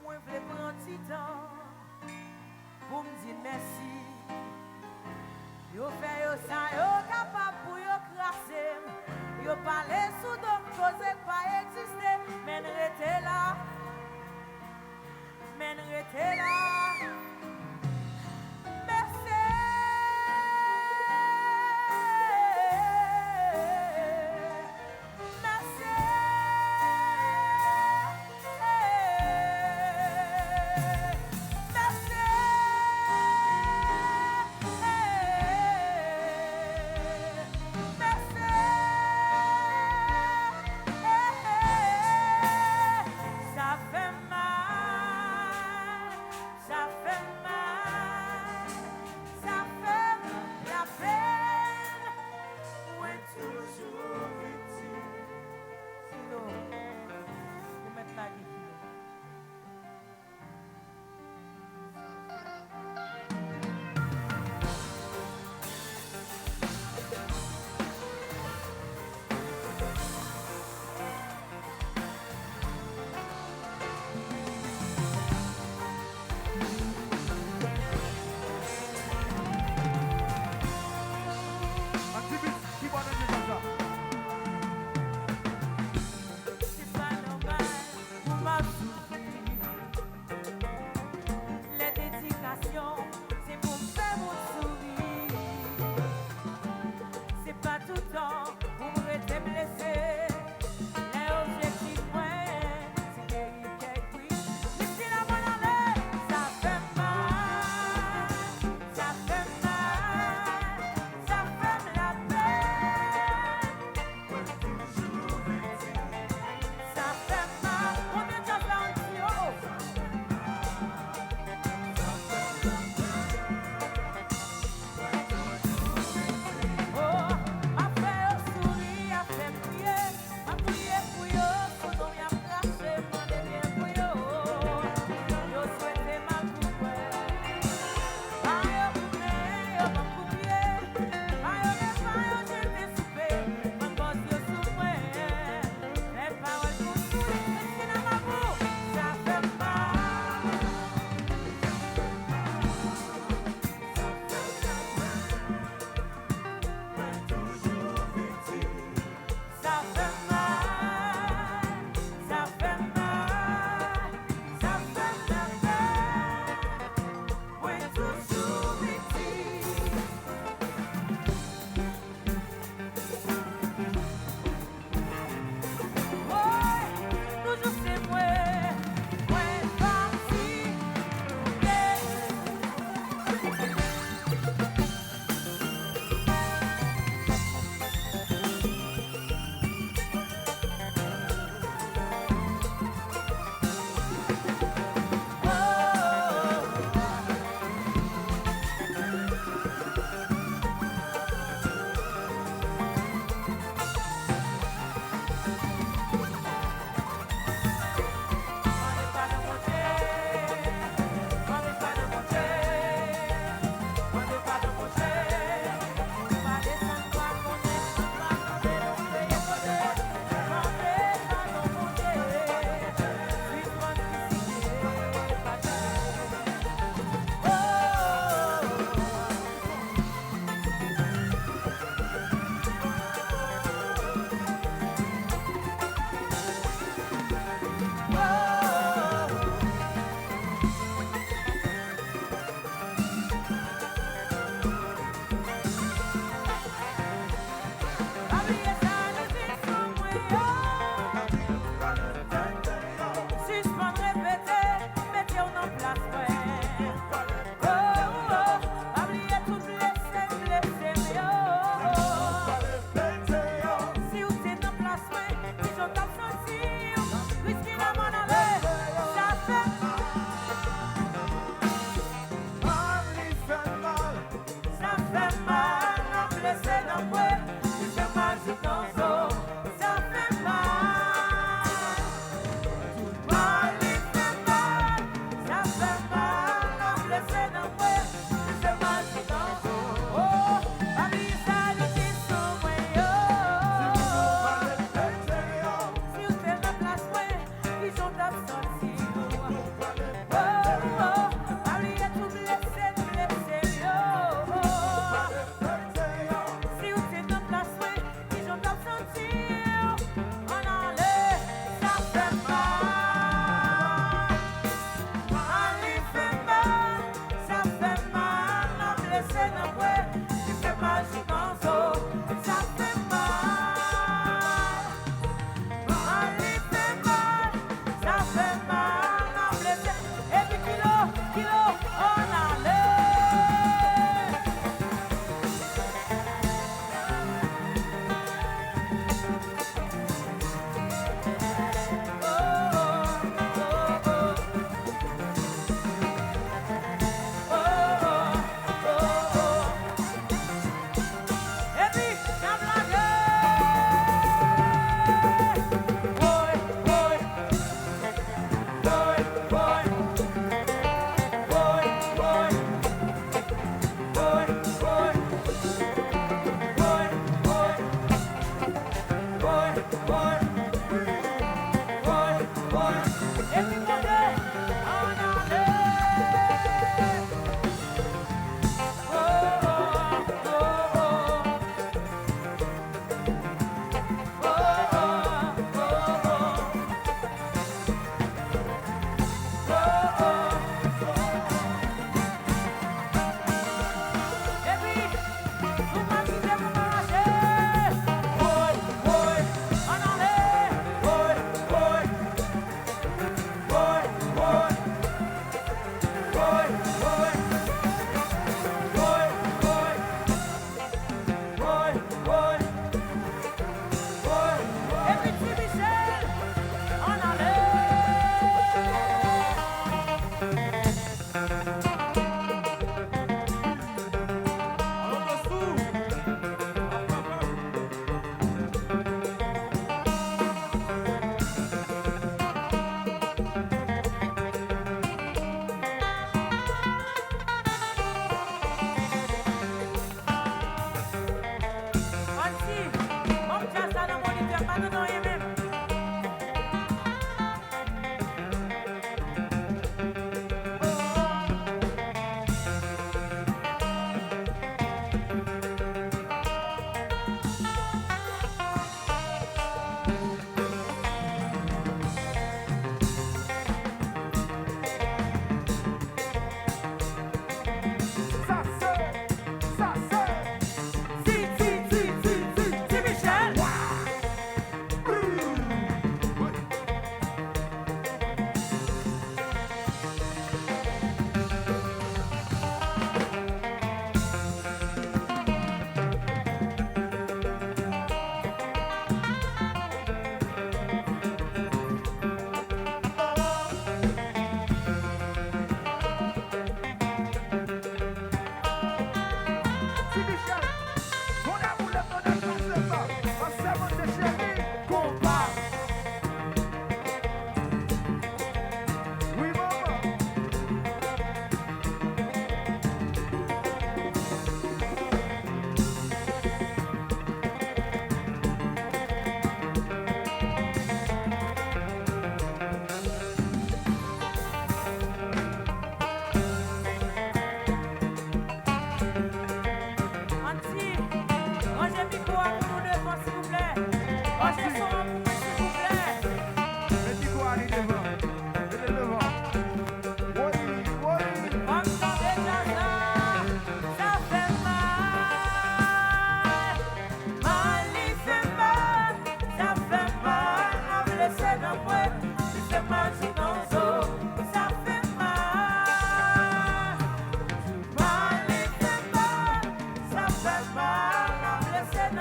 moi je prendre un petit temps pour me dire merci. Yo fait yo ça, yo capable pour yo crasser. Yo parler sous donc cause pas exister. Mais rester là. Men rete là. Merci. Merci. Merci. Ça fait mal. Ça fait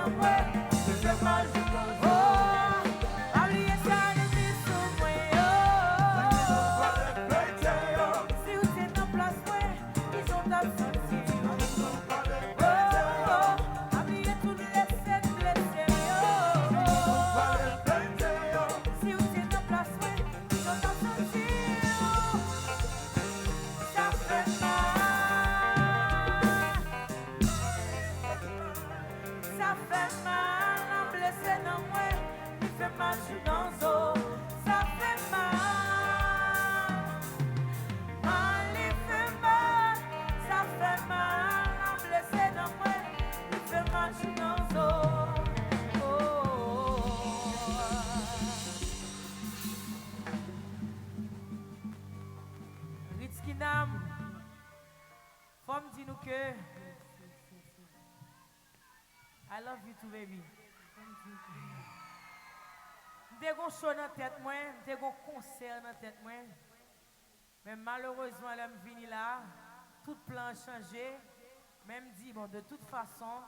dans moi, il fait mal dans oh, oubliez ça, le bis sur moi, si vous êtes en place, moi, ils ont absenti. Oubliez tout le laisser, si vous êtes en place, moi, ils ont absenti. Ça fait mal, en blessé dans moi, il fait mal dans l'eau. Ça fait mal, il fait mal. Ça fait mal, en blessé dans moi, il fait mal dans l'eau. Ritskinam, femme dit nous que I love you too, baby. J'ai un show dans la tête, j'ai un concert dans la tête. Mais malheureusement, elle me venu là, tout plan a changé. Même dit, bon, de toute façon,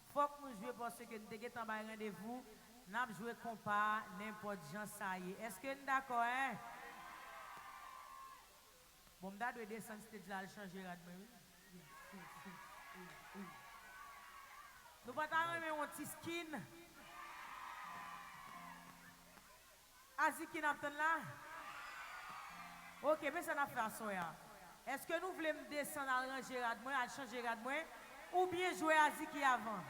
il faut que nous jouions parce que nous avons un rendez-vous. Nous avons joué compas, n'importe Jean ça y est. Est-ce que nous sommes d'accord, hein? Bon, je dois descendre stage là, changer là. Nous ne pouvons pas un petit skin. Azi qui n'a pas là? Ok, mais ça n'a pas fait ça. Est-ce que nous voulons descendre à ranger à changer à ou bien jouer Azi qui avant?